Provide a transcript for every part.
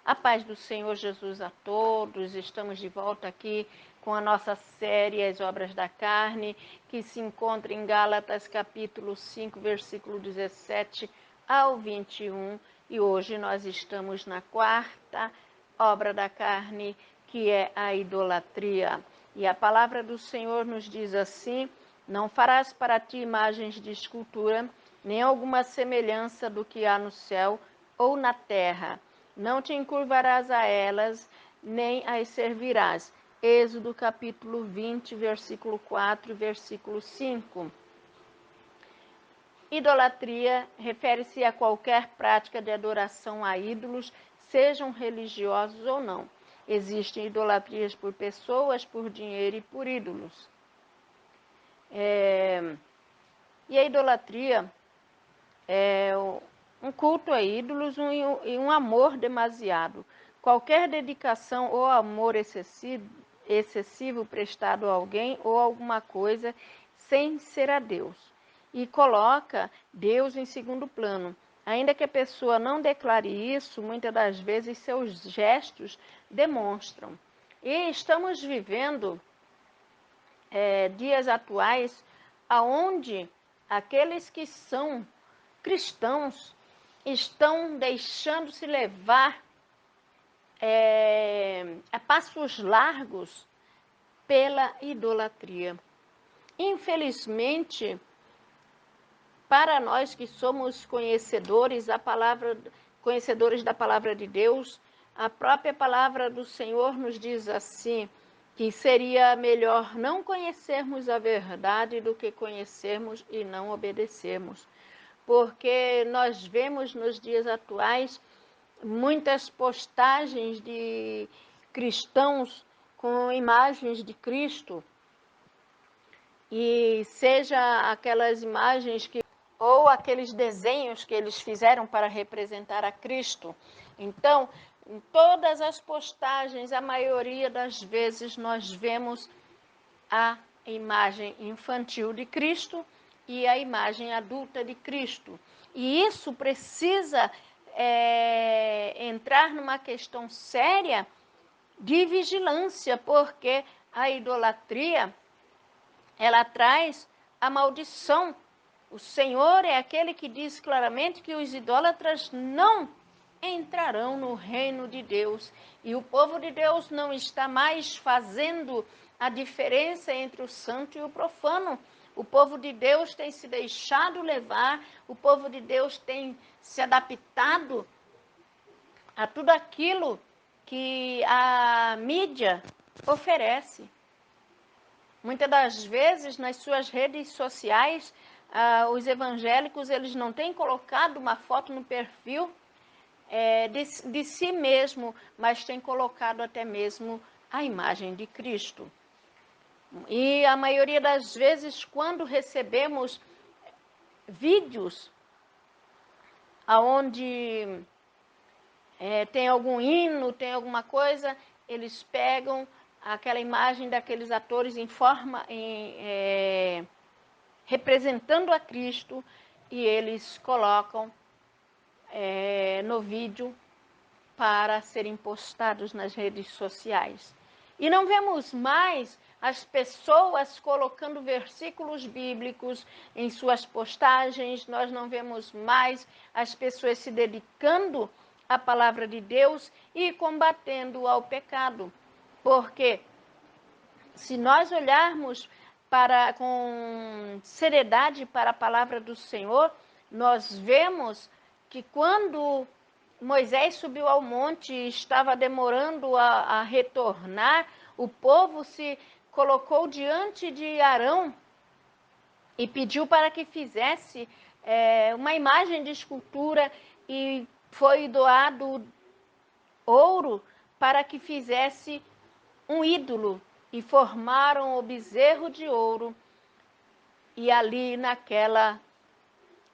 A paz do Senhor Jesus a todos. Estamos de volta aqui com a nossa série As Obras da Carne, que se encontra em Gálatas capítulo 5, versículo 17 ao 21. E hoje nós estamos na quarta obra da carne, que é a idolatria. E a palavra do Senhor nos diz assim: não farás para ti imagens de escultura, nem alguma semelhança do que há no céu ou na terra. Não te encurvarás a elas, nem as servirás. Êxodo capítulo 20, versículo 4 e versículo 5. Idolatria refere-se a qualquer prática de adoração a ídolos, sejam religiosos ou não. Existem idolatrias por pessoas, por dinheiro e por ídolos. E a idolatria é um culto a ídolos e um amor demasiado. Qualquer dedicação ou amor excessivo prestado a alguém ou alguma coisa sem ser a Deus. E coloca Deus em segundo plano. Ainda que a pessoa não declare isso, muitas das vezes seus gestos demonstram. E estamos vivendo dias atuais aonde aqueles que são cristãos estão deixando-se levar a passos largos pela idolatria. Infelizmente, para nós que somos conhecedores da palavra de Deus, a própria palavra do Senhor nos diz assim, que seria melhor não conhecermos a verdade do que conhecermos e não obedecermos. Porque nós vemos nos dias atuais muitas postagens de cristãos com imagens de Cristo, e seja aquelas imagens ou aqueles desenhos que eles fizeram para representar a Cristo. Então, em todas as postagens, a maioria das vezes nós vemos a imagem infantil de Cristo e a imagem adulta de Cristo. E isso precisa entrar numa questão séria de vigilância, porque a idolatria, ela traz a maldição. O Senhor é aquele que diz claramente que os idólatras não entrarão no reino de Deus. E o povo de Deus não está mais fazendo a diferença entre o santo e o profano. O povo de Deus tem se deixado levar, o povo de Deus tem se adaptado a tudo aquilo que a mídia oferece. Muitas das vezes, nas suas redes sociais, os evangélicos eles não têm colocado uma foto no perfil de si mesmo, mas têm colocado até mesmo a imagem de Cristo. E a maioria das vezes, quando recebemos vídeos onde tem algum hino, tem alguma coisa, eles pegam aquela imagem daqueles atores representando a Cristo, e eles colocam no vídeo para serem postados nas redes sociais. E não vemos mais as pessoas colocando versículos bíblicos em suas postagens, nós não vemos mais as pessoas se dedicando à palavra de Deus e combatendo ao pecado. Porque se nós olharmos com seriedade para a palavra do Senhor, nós vemos que quando Moisés subiu ao monte e estava demorando a retornar, o povo se colocou diante de Arão e pediu para que fizesse uma imagem de escultura, e foi doado ouro para que fizesse um ídolo, e formaram o bezerro de ouro, e ali naquela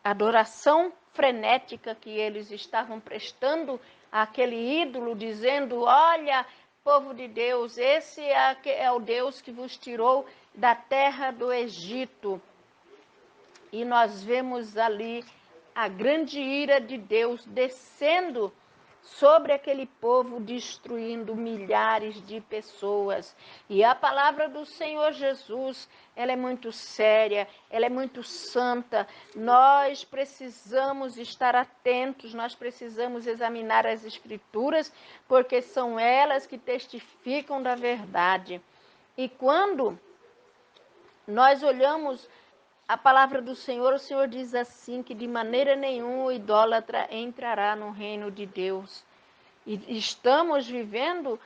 adoração frenética que eles estavam prestando àquele ídolo, dizendo: olha, povo de Deus, esse é o Deus que vos tirou da terra do Egito. E nós vemos ali a grande ira de Deus descendo sobre aquele povo, destruindo milhares de pessoas. E a palavra do Senhor Jesus, ela é muito séria, ela é muito santa. Nós precisamos estar atentos, nós precisamos examinar as Escrituras, porque são elas que testificam da verdade. E quando nós olhamos a palavra do Senhor, o Senhor diz assim, que de maneira nenhuma o idólatra entrará no reino de Deus. E estamos vivendo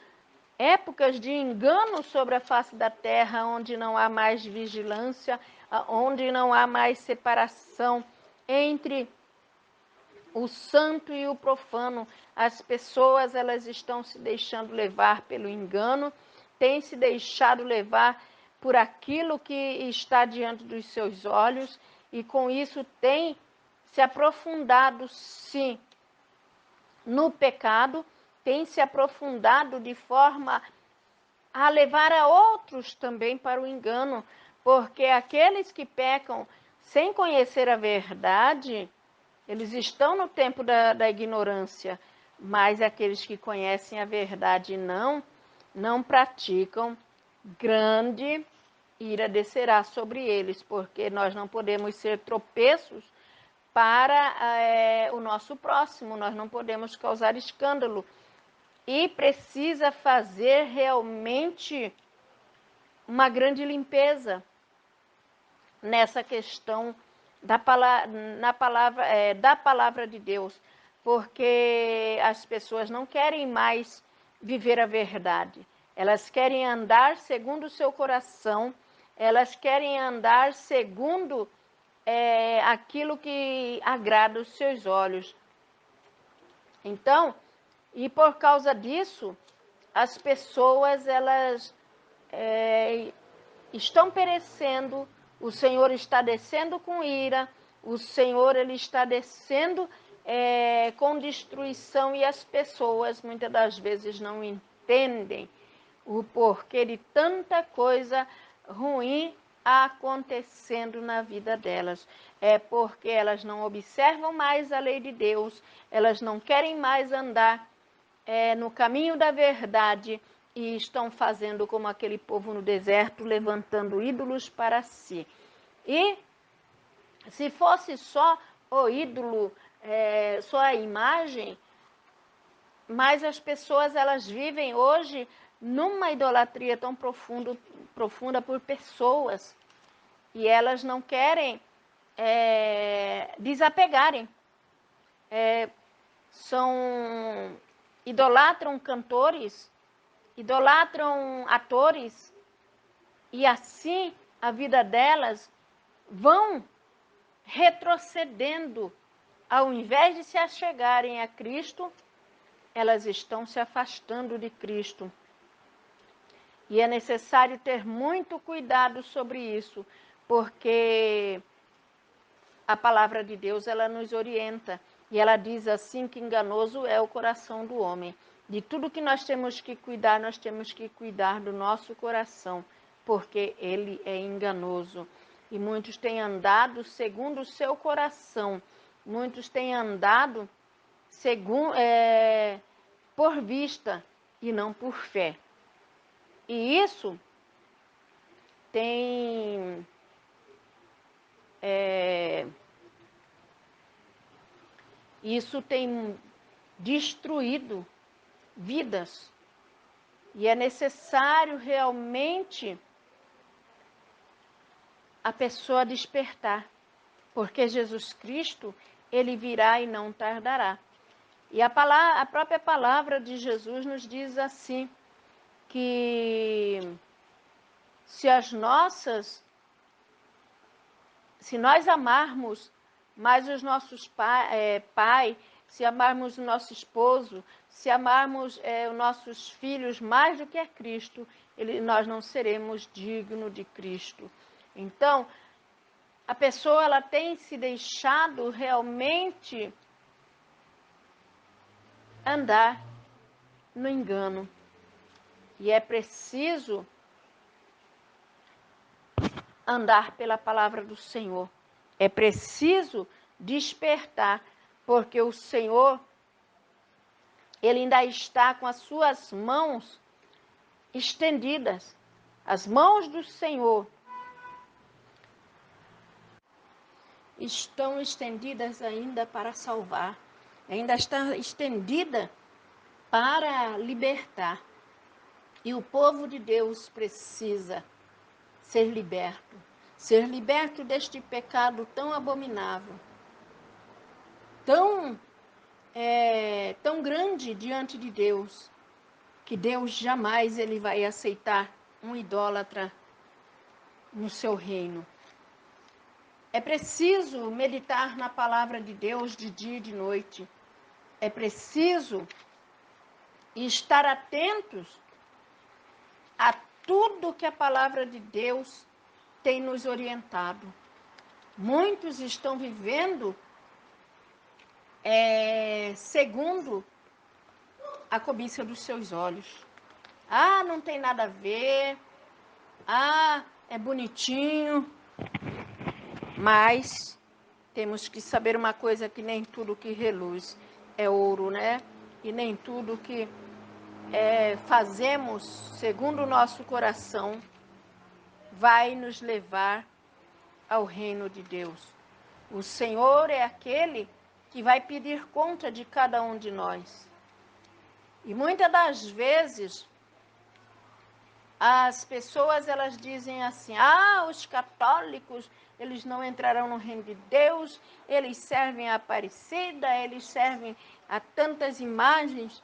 épocas de engano sobre a face da terra, onde não há mais vigilância, onde não há mais separação entre o santo e o profano. As pessoas, elas estão se deixando levar pelo engano, têm se deixado levar por aquilo que está diante dos seus olhos, e com isso têm se aprofundado, sim, no pecado, têm se aprofundado de forma a levar a outros também para o engano, porque aqueles que pecam sem conhecer a verdade, eles estão no tempo da ignorância, mas aqueles que conhecem a verdade não praticam, grande ira descerá sobre eles, porque nós não podemos ser tropeços para o nosso próximo, nós não podemos causar escândalo. E precisa fazer realmente uma grande limpeza nessa questão da palavra de Deus, porque as pessoas não querem mais viver a verdade. Elas querem andar segundo o seu coração, elas querem andar segundo aquilo que agrada os seus olhos. Então, e por causa disso, as pessoas, elas estão perecendo, o Senhor está descendo com ira, o Senhor, ele está descendo com destruição, e as pessoas, muitas das vezes, não entendem o porquê de tanta coisa ruim acontecendo na vida delas. É porque elas não observam mais a lei de Deus, elas não querem mais andar no caminho da verdade, e estão fazendo como aquele povo no deserto, levantando ídolos para si. E se fosse só o ídolo, só a imagem, mas as pessoas, elas vivem hoje numa idolatria tão profunda por pessoas, e elas não querem desapegarem. Idolatram cantores, idolatram atores, e assim a vida delas vão retrocedendo. Ao invés de se achegarem a Cristo, elas estão se afastando de Cristo. E é necessário ter muito cuidado sobre isso, porque a palavra de Deus, ela nos orienta, e ela diz assim que enganoso é o coração do homem. De tudo que nós temos que cuidar, nós temos que cuidar do nosso coração, porque ele é enganoso. E muitos têm andado segundo o seu coração, muitos têm andado por vista e não por fé. E isso tem destruído vidas. E é necessário realmente a pessoa despertar, porque Jesus Cristo, ele virá e não tardará. E a própria palavra de Jesus nos diz assim, que se nós amarmos mais os nossos pai, se amarmos o nosso esposo, se amarmos os nossos filhos mais do que a Cristo, nós não seremos dignos de Cristo. Então, a pessoa, ela tem se deixado realmente andar no engano. E é preciso andar pela palavra do Senhor. É preciso despertar, porque o Senhor, Ele ainda está com as suas mãos estendidas. As mãos do Senhor estão estendidas ainda para salvar. Ainda está estendida para libertar. E o povo de Deus precisa ser liberto deste pecado tão abominável, tão grande diante de Deus, que Deus jamais ele vai aceitar um idólatra no seu reino. É preciso meditar na palavra de Deus de dia e de noite. É preciso estar atentos a tudo que a palavra de Deus tem nos orientado. Muitos estão vivendo segundo a cobiça dos seus olhos. Ah, não tem nada a ver. Ah, é bonitinho. Mas temos que saber uma coisa, que nem tudo que reluz é ouro, né? E nem tudo que fazemos segundo o nosso coração vai nos levar ao reino de Deus. O Senhor é aquele que vai pedir conta de cada um de nós. E muitas das vezes as pessoas elas dizem assim: ah, os católicos, eles não entrarão no reino de Deus, eles servem a Aparecida, eles servem a tantas imagens.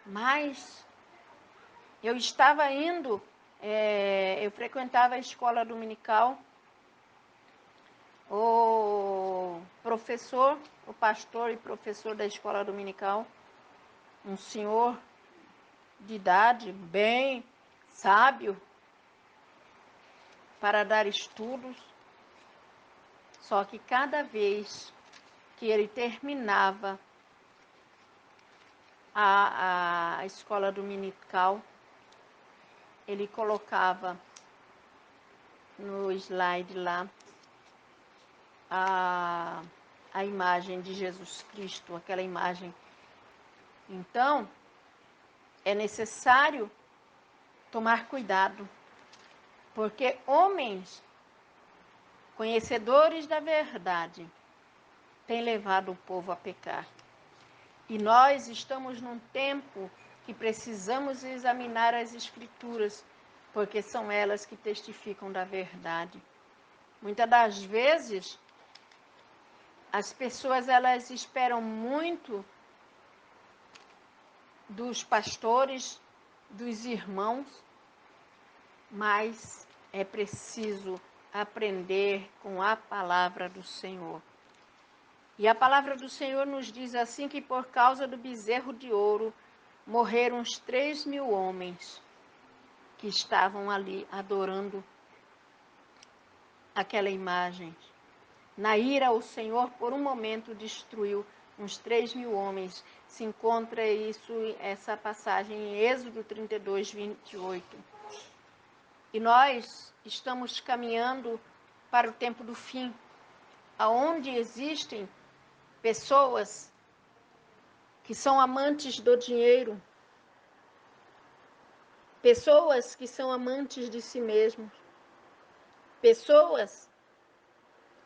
Mas eu estava indo, eu frequentava a escola dominical, o professor, o pastor e professor da escola dominical, um senhor de idade, bem sábio, para dar estudos. Só que cada vez que ele terminava a escola dominical, ele colocava no slide lá a imagem de Jesus Cristo, aquela imagem. Então, é necessário tomar cuidado, porque homens conhecedores da verdade têm levado o povo a pecar. E nós estamos num tempo que precisamos examinar as Escrituras, porque são elas que testificam da verdade. Muitas das vezes, as pessoas elas esperam muito dos pastores, dos irmãos, mas é preciso aprender com a palavra do Senhor. E a palavra do Senhor nos diz assim, que por causa do bezerro de ouro morreram uns 3.000 homens que estavam ali adorando aquela imagem. Na ira, o Senhor por um momento destruiu uns 3.000 homens. Se encontra essa passagem em Êxodo 32, 28. E nós estamos caminhando para o tempo do fim, aonde existem pessoas que são amantes do dinheiro, pessoas que são amantes de si mesmos, pessoas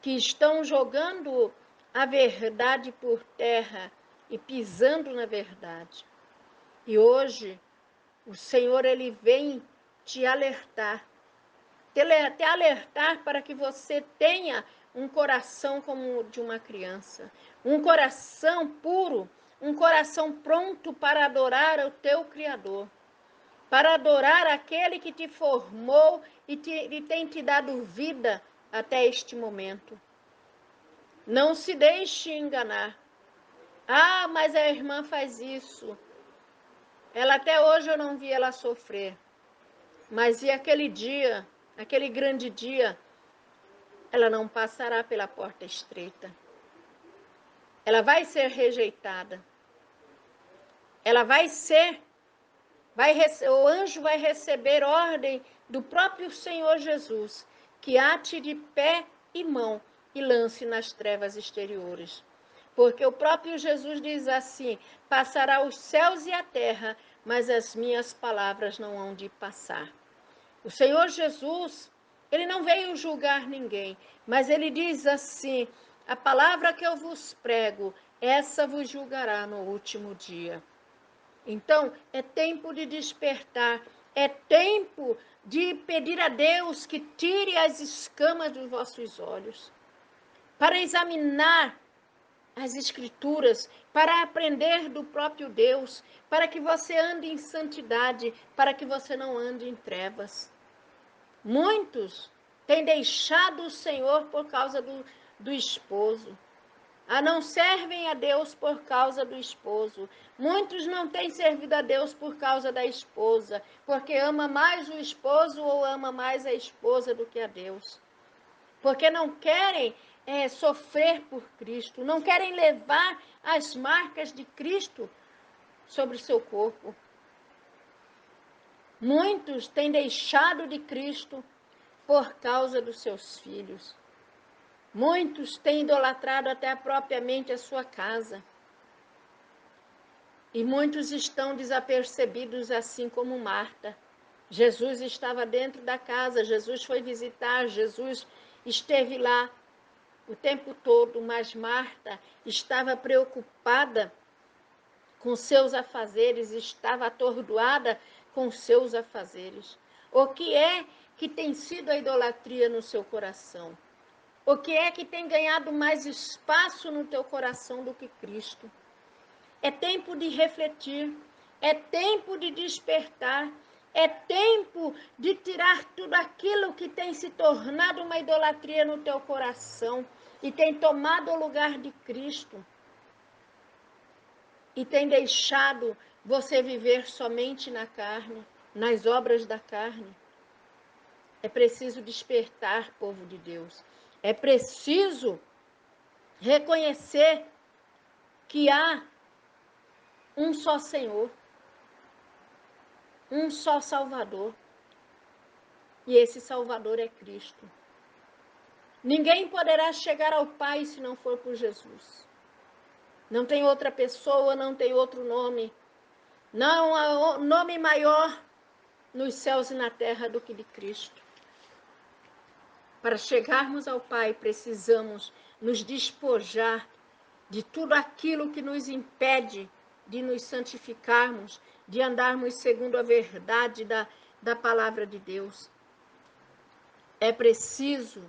que estão jogando a verdade por terra e pisando na verdade. E hoje o Senhor ele vem te alertar, te alertar para que você tenha um coração como de uma criança, um coração puro, um coração pronto para adorar o teu Criador, para adorar aquele que te formou e tem te dado vida até este momento. Não se deixe enganar. Ah, mas a irmã faz isso. Ela até hoje eu não vi ela sofrer. Mas e aquele dia, aquele grande dia, ela não passará pela porta estreita. Ela vai ser rejeitada. Ela o anjo vai receber ordem do próprio Senhor Jesus, que ate de pé e mão e lance nas trevas exteriores. Porque o próprio Jesus diz assim: passará os céus e a terra, mas as minhas palavras não hão de passar. O Senhor Jesus, ele não veio julgar ninguém, mas ele diz assim: a palavra que eu vos prego, essa vos julgará no último dia. Então, é tempo de despertar, é tempo de pedir a Deus que tire as escamas dos vossos olhos, para examinar as Escrituras, para aprender do próprio Deus, para que você ande em santidade, para que você não ande em trevas. Muitos têm deixado o Senhor por causa do esposo. Não servem a Deus por causa do esposo. Muitos não têm servido a Deus por causa da esposa, porque ama mais o esposo ou ama mais a esposa do que a Deus. Porque não querem sofrer por Cristo, não querem levar as marcas de Cristo sobre o seu corpo. Muitos têm deixado de Cristo por causa dos seus filhos. Muitos têm idolatrado até propriamente a sua casa. E muitos estão desapercebidos, assim como Marta. Jesus estava dentro da casa, Jesus foi visitar, Jesus esteve lá o tempo todo, mas Marta estava preocupada com seus afazeres, estava atordoada com seus afazeres. O que é que tem sido a idolatria no seu coração? O que é que tem ganhado mais espaço no teu coração do que Cristo? É tempo de refletir, é tempo de despertar, é tempo de tirar tudo aquilo que tem se tornado uma idolatria no teu coração e tem tomado o lugar de Cristo e tem deixado você viver somente na carne, nas obras da carne. É preciso despertar, povo de Deus. É preciso reconhecer que há um só Senhor, um só Salvador. E esse Salvador é Cristo. Ninguém poderá chegar ao Pai se não for por Jesus. Não tem outra pessoa, não tem outro nome. Não há nome maior nos céus e na terra do que de Cristo. Para chegarmos ao Pai, precisamos nos despojar de tudo aquilo que nos impede de nos santificarmos, de andarmos segundo a verdade da palavra de Deus. É preciso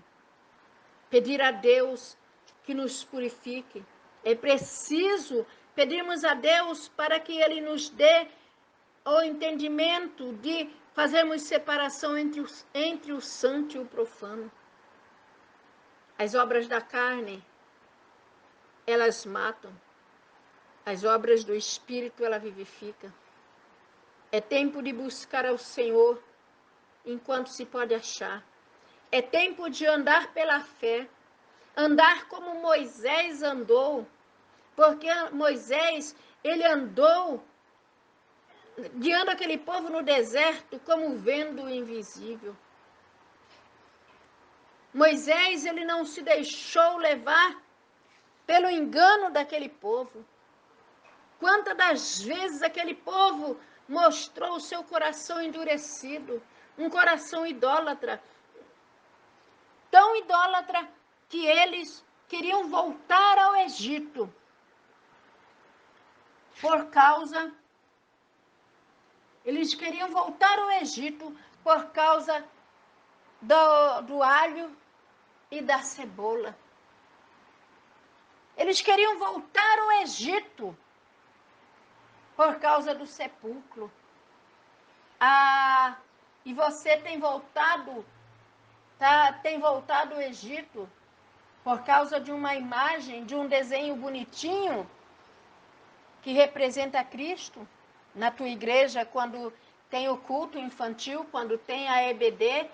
pedir a Deus que nos purifique. É preciso pedirmos a Deus para que Ele nos dê o entendimento de fazermos separação entre o santo e o profano. As obras da carne, elas matam. As obras do Espírito, ela vivifica. É tempo de buscar ao Senhor enquanto se pode achar. É tempo de andar pela fé. Andar como Moisés andou. Porque Moisés, ele andou guiando aquele povo no deserto como vendo o invisível. Moisés, ele não se deixou levar pelo engano daquele povo. Quantas das vezes aquele povo mostrou o seu coração endurecido, um coração idólatra, tão idólatra que eles queriam voltar ao Egito eles queriam voltar ao Egito por causa do alho e da cebola. Eles queriam voltar ao Egito por causa do sepulcro. E você tem voltado ao Egito por causa de uma imagem, de um desenho bonitinho que representa Cristo na tua igreja, quando tem o culto infantil, quando tem a EBD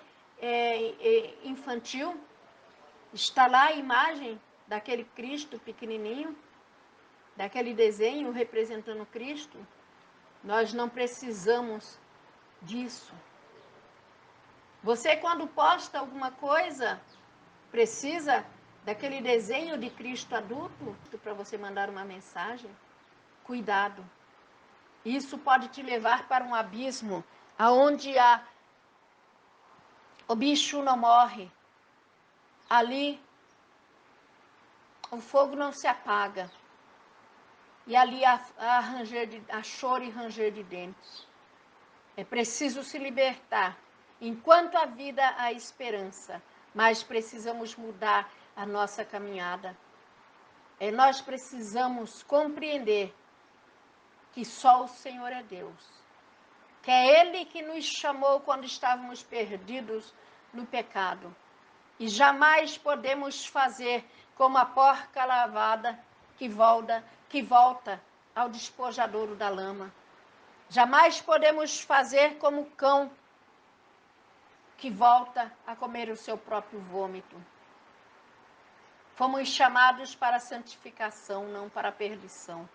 infantil, está lá a imagem daquele Cristo pequenininho, daquele desenho representando Cristo. Nós não precisamos disso. Você, quando posta alguma coisa, precisa daquele desenho de Cristo adulto, para você mandar uma mensagem, cuidado. Isso pode te levar para um abismo, aonde o bicho não morre. Ali, o fogo não se apaga. E ali há choro e ranger de dentes. É preciso se libertar. Enquanto há vida, há esperança. Mas precisamos mudar a nossa caminhada. Nós precisamos compreender que só o Senhor é Deus. Que é Ele que nos chamou quando estávamos perdidos no pecado. E jamais podemos fazer como a porca lavada que volta ao despojadouro da lama. Jamais podemos fazer como o cão que volta a comer o seu próprio vômito. Fomos chamados para a santificação, não para a perdição.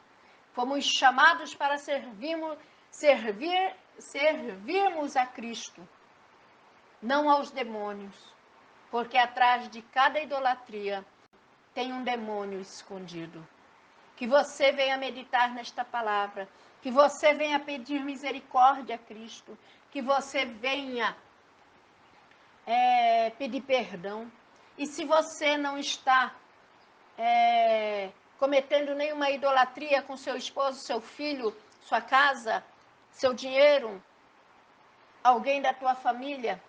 Fomos chamados para servirmos a Cristo, não aos demônios, porque atrás de cada idolatria tem um demônio escondido. Que você venha meditar nesta palavra, que você venha pedir misericórdia a Cristo, que você venha pedir perdão. E se você não está cometendo nenhuma idolatria com seu esposo, seu filho, sua casa, seu dinheiro, alguém da tua família,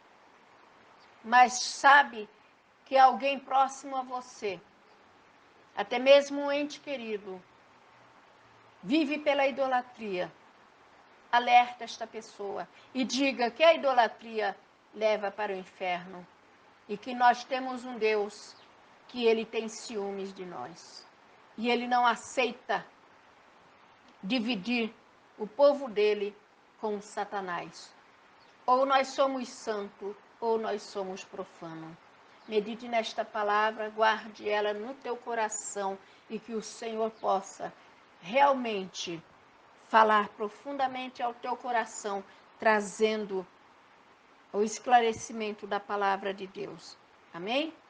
mas sabe que alguém próximo a você, até mesmo um ente querido, vive pela idolatria, alerta esta pessoa e diga que a idolatria leva para o inferno e que nós temos um Deus que ele tem ciúmes de nós e ele não aceita dividir o povo dele com Satanás. Ou nós somos santos ou nós somos profanos. Medite nesta palavra, guarde ela no teu coração e que o Senhor possa realmente falar profundamente ao teu coração, trazendo o esclarecimento da palavra de Deus. Amém?